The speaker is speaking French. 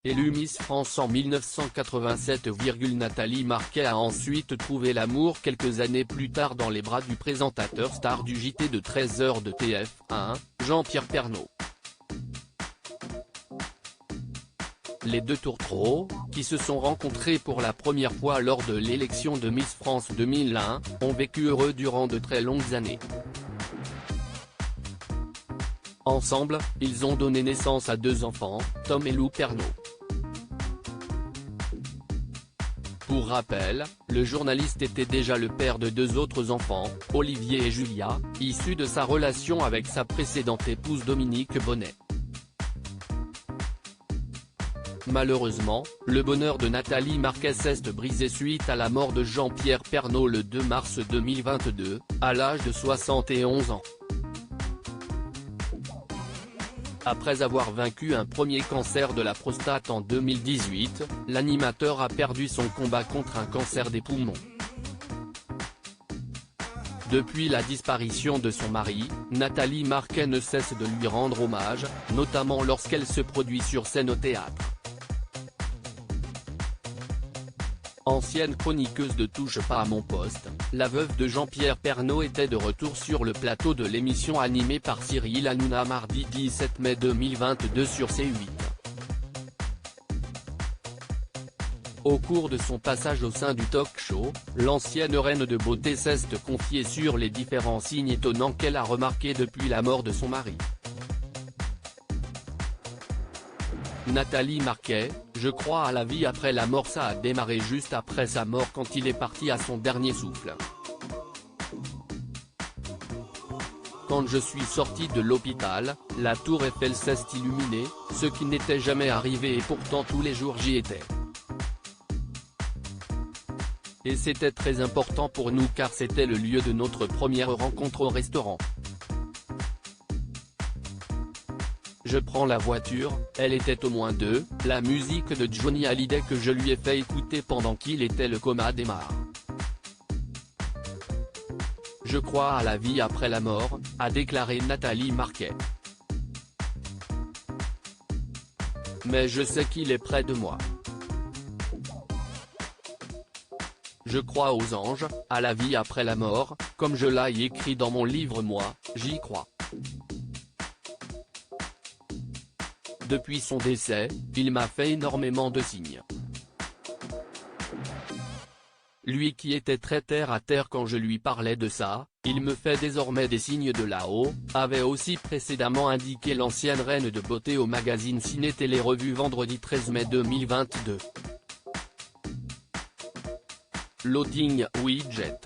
Élue Miss France en 1987. Nathalie Marquet a ensuite trouvé l'amour quelques années plus tard dans les bras du présentateur star du JT de 13h de TF1, Jean-Pierre Pernaut. Les deux tourtereaux, qui se sont rencontrés pour la première fois lors de l'élection de Miss France 2001, ont vécu heureux durant de très longues années. Ensemble, ils ont donné naissance à 2 enfants, Tom et Lou Pernaut. Pour rappel, le journaliste était déjà le père de 2 autres enfants, Olivier et Julia, issus de sa relation avec sa précédente épouse Dominique Bonnet. Malheureusement, le bonheur de Nathalie Marquet s'est brisé suite à la mort de Jean-Pierre Pernaut le 2 mars 2022, à l'âge de 71 ans. Après avoir vaincu un premier cancer de la prostate en 2018, l'animateur a perdu son combat contre un cancer des poumons. Depuis la disparition de son mari, Nathalie Marquet ne cesse de lui rendre hommage, notamment lorsqu'elle se produit sur scène au théâtre. Ancienne chroniqueuse de Touche pas à mon poste, la veuve de Jean-Pierre Pernaut était de retour sur le plateau de l'émission animée par Cyril Hanouna mardi 17 mai 2022 sur C8. Au cours de son passage au sein du talk-show, l'ancienne reine de beauté s'est confiée sur les différents signes étonnants qu'elle a remarqués depuis la mort de son mari. Nathalie Marquet: je crois à la vie après la mort. Ça a démarré juste après sa mort quand il est parti à son dernier souffle. Quand je suis sorti de l'hôpital, la tour Eiffel s'est illuminée, ce qui n'était jamais arrivé et pourtant tous les jours j'y étais. Et c'était très important pour nous car c'était le lieu de notre première rencontre au restaurant. Je prends la voiture, elle était au moins 2, la musique de Johnny Hallyday que je lui ai fait écouter pendant qu'il était le coma démarre. Je crois à la vie après la mort, a déclaré Nathalie Marquet. Mais je sais qu'il est près de moi. Je crois aux anges, à la vie après la mort, comme je l'ai écrit dans mon livre moi, j'y crois. Depuis son décès, il m'a fait énormément de signes. Lui qui était très terre à terre quand je lui parlais de ça, il me fait désormais des signes de là-haut, avait aussi précédemment indiqué l'ancienne reine de beauté au magazine Ciné Télé Revue vendredi 13 mai 2022. Loading Widget.